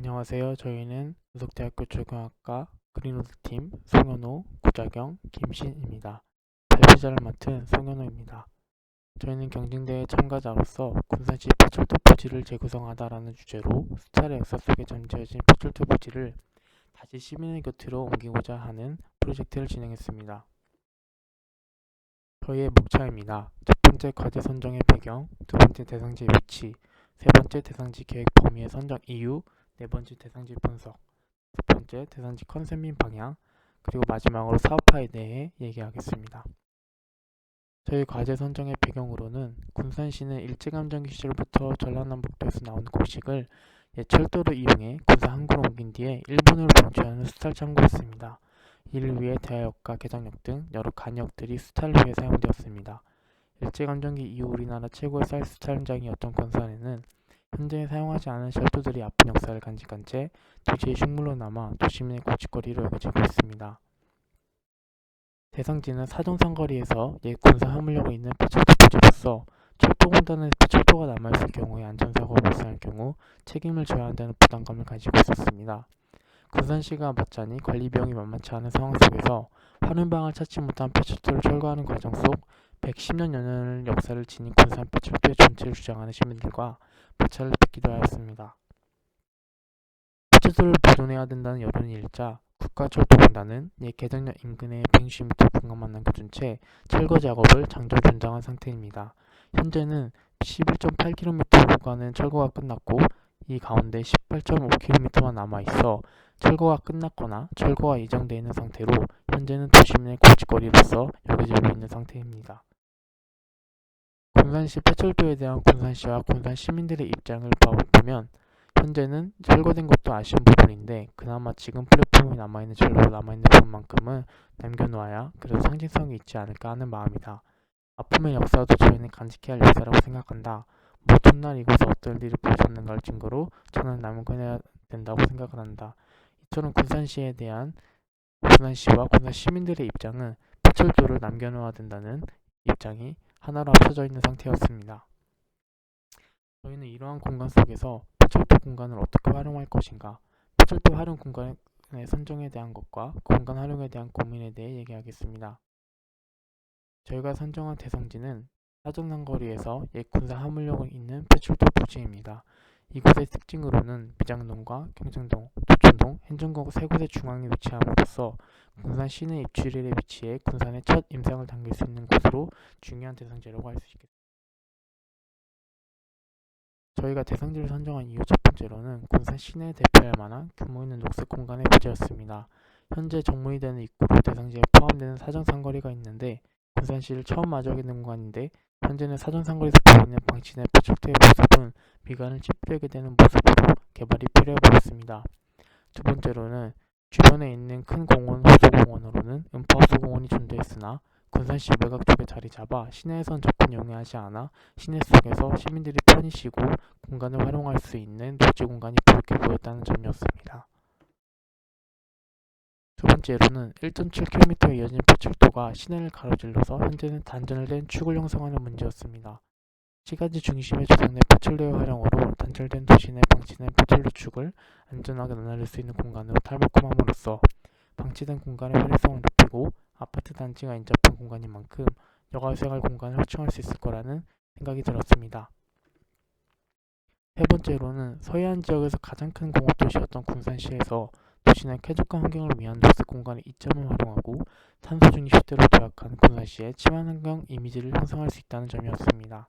안녕하세요. 저희는 부석대학교 조경학과 그린우드팀 송현호, 구자경, 김신입니다. 발표자를 맡은 송현호입니다. 저희는 경진대회 참가자로서 군산시 폐철도 부지를 재구성하다라는 주제로 수차례 역사 속에 잠재워진 폐철도 부지를 다시 시민의 곁으로 옮기고자 하는 프로젝트를 진행했습니다. 저희의 목차입니다. 첫 번째 과제 선정의 배경, 두 번째 대상지의 위치, 세 번째 대상지 계획 범위의 선정 이유, 네 번째 대상지 분석, 첫 번째 대상지 컨셉 및 방향, 그리고 마지막으로 사업화에 대해 얘기하겠습니다. 저희 과제 선정의 배경으로는 군산시는 일제감정기 시절부터 전라남북도에서 나온 곡식을 옛 철도를 이용해 군산 항구로 옮긴 뒤에 일본으로 방출하는 수탈 창고였습니다. 이를 위해 대하역과 개정역 등 여러 간역들이 수탈을 위해 사용되었습니다. 일제감정기 이후 우리나라 최고의 쌀 수탈 현장이었던 군산에는 현재 사용하지 않은 철도들이 아픈 역사를 간직한 채 도시의 식물로 남아 도시민의 골칫거리로 여겨지고 있습니다. 대상지는 사정상거리에서 옛 군사 화물역을 잇는 폐철도 부지로서 철도공단은 폐철도가 남아있을 경우에 안전사고가 발생할 경우 책임을 져야 한다는 부담감을 가지고 있었습니다. 군산시가 맞자니 관리 비용이 만만치 않은 상황 속에서 화른방을 찾지 못한 폐철도를 철거하는 과정 속 110년 연연을 역사를 지닌 군산 폐철도의 존재를 주장하는 시민들과 마찰을 빚기도 하였습니다. 폐철도를 보존해야 된다는 여론이 일자 국가철도공단은 옛 개정역 인근의 160m 구간만 남겨둔 채 철거 작업을 장전 중단한 상태입니다. 현재는 11.8km 구간은 철거가 끝났고 이 가운데 18.5km만 남아있어 철거가 끝났거나 철거가 예정되어 있는 상태로 현재는 도시민의 골칫거리로서 여겨지고 있는 상태입니다. 군산시 폐철도에 대한 군산시와 군산 시민들의 입장을 보면 현재는 철거된 것도 아쉬운 부분인데 그나마 지금 플랫폼이 남아있는 철로로 남아있는 부분만큼은 남겨놓아야 그래도 상징성이 있지 않을까 하는 마음이다. 아픔의 역사도 저희는 간직해야 할 역사라고 생각한다. 뭐 첫날 이곳에 어떤 일이 벌어졌는가를 증거로 저는 남겨놔야 된다고 생각을 한다. 이처럼 군산시에 대한 군산시와 군산 시민들의 입장은 폐철도를 남겨놓아야 된다는 입장이 하나로 합쳐져 있는 상태였습니다. 저희는 이러한 공간 속에서 폐철도 공간을 어떻게 활용할 것인가, 폐철도 활용 공간의 선정에 대한 것과 공간 활용에 대한 고민에 대해 얘기하겠습니다. 저희가 선정한 대상지는 사정상거리에서 옛 군사 화물역을 잇는 폐철도 부지입니다. 이곳의 특징으로는 비장동과 경창동, 도촌동, 행정동 세 곳의 중앙에 위치함으로써 군산 시내 입지를 위치해 군산의 첫 임상을 당길 수 있는 곳으로 중요한 대상지라고 할 수 있겠습니다. 저희가 대상지를 선정한 이유 첫 번째로는 군산 시내에 대표할 만한 규모 있는 녹색 공간의 부지였습니다. 현재 정문이 되는 입구로 대상지에 포함되는 사정상거리가 있는데 군산시를 처음 마주하게 된 공간인데 현재는 사정상거리에서 보이는 방치된 폐철도의 모습은 미간을 찌푸리게 되는 모습으로 개발이 필요해 보였습니다. 두 번째로는 주변에 있는 큰 공원 호수공원으로는 음파호수공원이 존재했으나 군산시 외곽 쪽에 자리 잡아 시내에선 접근 용이하지 않아 시내 속에서 시민들이 편히 쉬고 공간을 활용할 수 있는 녹지 공간이 부족해 보였다는 점이었습니다. 두 번째로는 1.7km에 이어진 폐철도가 시내를 가로질러서 현재는 단절된 축을 형성하는 문제였습니다. 시가지 중심의 조성된 폐철도의 활용으로 단절된 도시 내 방치된 폐철도 축을 안전하게 나눠줄 수 있는 공간으로 탈바꿈함으로써 방치된 공간의 활용성을 높이고 아파트 단지가 인접한 공간인 만큼 여가생활 공간을 확충할 수 있을 거라는 생각이 들었습니다. 세 번째로는 서해안 지역에서 가장 큰 공업도시였던 군산시에서 도시 내 쾌적한 환경을 위한 녹색 공간의 이점을 활용하고 탄소 중립 시대로 도약한 군산시의 친환 환경 이미지를 형성할 수 있다는 점이었습니다.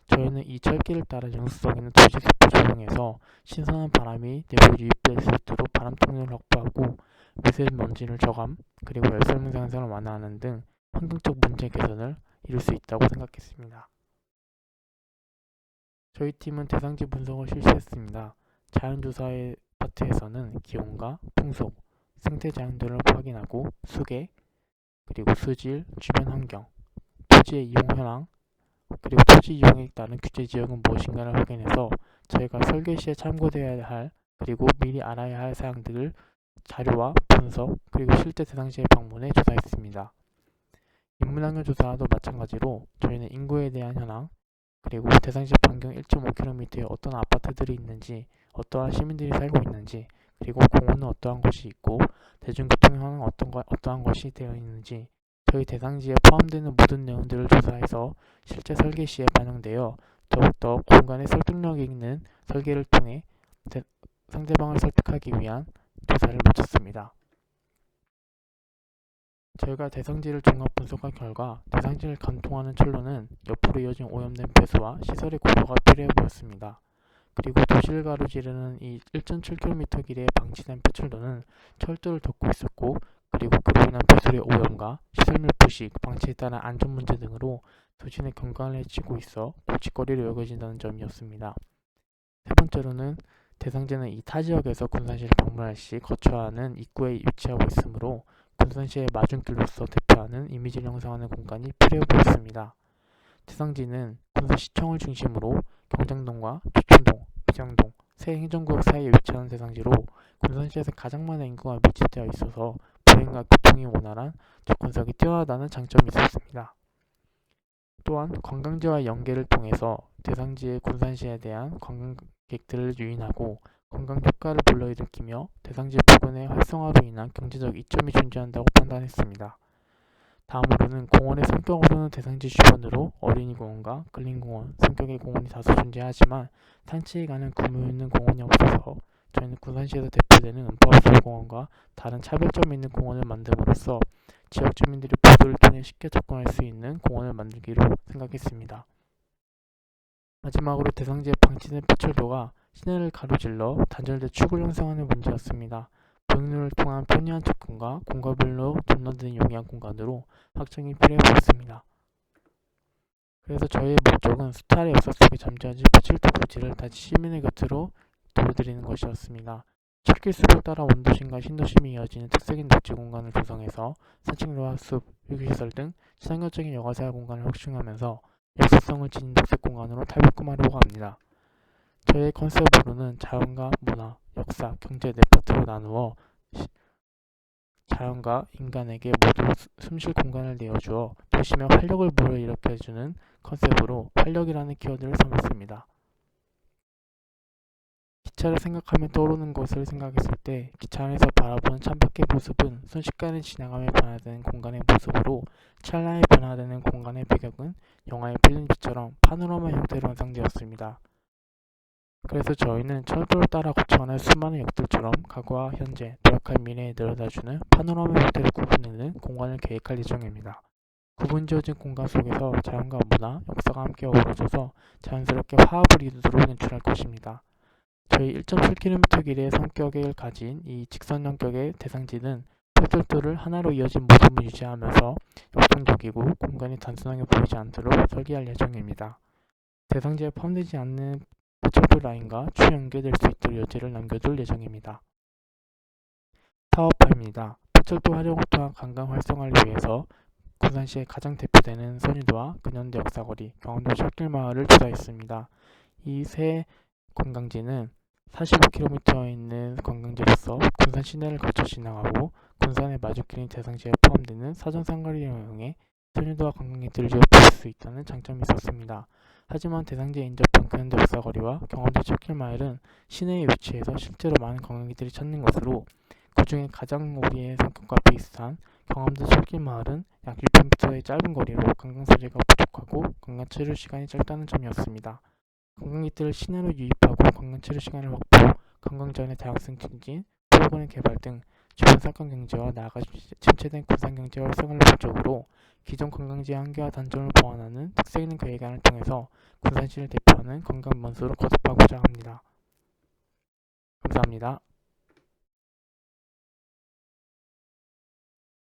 저희는 이 철길을 따라 영수성에는 도시숲을 조성해서 신선한 바람이 내부에 유입될 수 있도록 바람 통로를 확보하고 미세먼지를 저감, 그리고 열섬 현상을 완화하는 등 환경적 문제 개선을 이룰 수 있다고 생각했습니다. 저희 팀은 대상지 분석을 실시했습니다. 자연조사의 파트에서는 기온과 풍속, 생태 자연들을 확인하고 수계, 그리고 수질, 주변 환경, 토지의 이용 현황, 그리고 토지 이용에 따른 규제 지역은 무엇인가를 확인해서 저희가 설계 시에 참고되어야 할 그리고 미리 알아야 할 사항들을 자료와 분석 그리고 실제 대상지에 방문해 조사했습니다. 인문환경 조사도 마찬가지로 저희는 인구에 대한 현황 그리고 대상지 반경 1.5km에 어떤 아파트들이 있는지 어떠한 시민들이 살고 있는지, 그리고 공원은 어떠한 곳이 있고 대중교통은 어떠한 것이 되어 있는지 저희 대상지에 포함되는 모든 내용들을 조사해서 실제 설계 시에 반영되어 더욱더 공간의 설득력 있는 설계를 통해 상대방을 설득하기 위한 조사를 마쳤습니다. 저희가 대상지를 종합 분석한 결과 대상지를 관통하는 철로는 옆으로 이어진 오염된 폐수와 시설의 고도가 필요해 보였습니다. 그리고 도시를 가로지르는 이 1.7km 길이의 방치된 폐철로는 철도를 덮고 있었고, 그리고 그로 인한 폐수의 오염과 시설물 부식, 방치에 따른 안전 문제 등으로 도시 내 경관을 해치고 있어 골칫거리로 여겨진다는 점이었습니다. 세 번째로는 대상지는 이 타 지역에서 군산시를 방문할 시 거쳐야 하는 입구에 위치하고 있으므로 군산시의 마중길로서 대표하는 이미지를 형성하는 공간이 필요해 보였습니다. 대상지는 군산시청을 중심으로 경장동과 조촌동, 비장동, 새 행정구역 사이에 위치하는 대상지로 군산시에서 가장 많은 인구가 밀집되어 있어서 보행과 교통이 원활한 접근성이 뛰어나다는 장점이 있었습니다. 또한 관광지와 연계를 통해서 대상지의 군산시에 대한 관광객들을 유인하고 관광 효과를 불러일으키며 대상지 부근의 활성화로 인한 경제적 이점이 존재한다고 판단했습니다. 다음으로는 공원의 성격으로는 대상지 주변으로 어린이공원과 근린공원, 성격의 공원이 다수 존재하지만 산책에 가는 규모 있는 공원이 없어서 저희는 군산시에서 대표되는 은파우스공원과 다른 차별점이 있는 공원을 만듦으로써 지역 주민들이 보도를 통해 쉽게 접근할 수 있는 공원을 만들기로 생각했습니다. 마지막으로 대상지의 방치된 폐철도가 시내를 가로질러 단절된 축을 형성하는 문제였습니다. 보행로를 통한 편리한 접근과 공간별로 전로되는 용이한 공간으로 확장이 필요해 보였습니다. 그래서 저희의 목적은 수탈의 역사 속에 잠재하지 폐철도 부지를 다시 시민의 곁으로 돌려드리는 것이었습니다. 철길숲을 따라 원도심과 신도심이 이어지는 특색인 녹지 공간을 조성해서 산책로와 숲, 휴게시설 등 친환경적인 여가생활 공간을 확충하면서 역사성을 지닌 녹색 공간으로 탈바꿈하려고 합니다. 저희의 컨셉으로는 자연과 문화, 역사, 경제 네 파트로 나누어 자연과 인간에게 모두 숨쉴 공간을 내어주어 도심의 활력을 불러일으켜주는 컨셉으로 활력이라는 키워드를 삼았습니다. 기차를 생각하면 떠오르는 것을 생각했을 때 기차 안에서 바라보는 창밖의 모습은 순식간에 지나가며 변화되는 공간의 모습으로 찰나에 변화되는 공간의 배경은 영화의 필름지처럼 파노라마 형태로 완성되었습니다. 그래서 저희는 철도를 따라 거쳐가는 수많은 역들처럼 과거와 현재, 도약할 미래에 내려다주는 파노라마 형태를 구분하는 공간을 계획할 예정입니다. 구분지어진 공간 속에서 자연과 문화, 역사가 함께 어우러져서 자연스럽게 화합을 이루도록 연출할 것입니다. 저희 1.7km 길이의 성격을 가진 이 직선 성격의 대상지는 폐철도를 하나로 이어진 모습을 유지하면서 역동적이고 공간이 단순하게 보이지 않도록 설계할 예정입니다. 대상지에 포함되지 않는 폐철도 라인과 추 연계될 수 있도록 여지를 남겨둘 예정입니다. 사업화입니다. 폐철도 활용과 관광 활성화를 위해서 군산시의 가장 대표되는 선유도와 근현대 역사거리, 강원도 철길마을을 조사했습니다. 이 세 관광지는 45km에 있는 관광지로서 군산 시내를 거쳐 지나가고 군산의 마주길인 대상지에 포함되는 사전상거리를 이용해 선유도와 관광객들을 지어볼 수 있다는 장점이 있었습니다. 하지만 대상지에 인접한 근현대 역사거리와 경원도 철길마을은 시내에 위치해서 실제로 많은 관광객들이 찾는 것으로 그 중에 가장 우리의 성격과 비슷한 경험도 철길마을은 약 6km의 짧은 거리로 관광소재가 부족하고 관광 체류 시간이 짧다는 점이었습니다. 관광객들을 시내로 유입하고 관광 체류 시간을 확보, 관광 자원의 다양성 증진, 포획원의 개발 등 주변 상권 경제와 나아가 침체된 군산 경제 활성화를 목적으로 기존 관광지의 한계와 단점을 보완하는 특색 있는 계획안을 통해서 군산시를 대표하는 관광 명소로 거듭하고자 합니다. 감사합니다.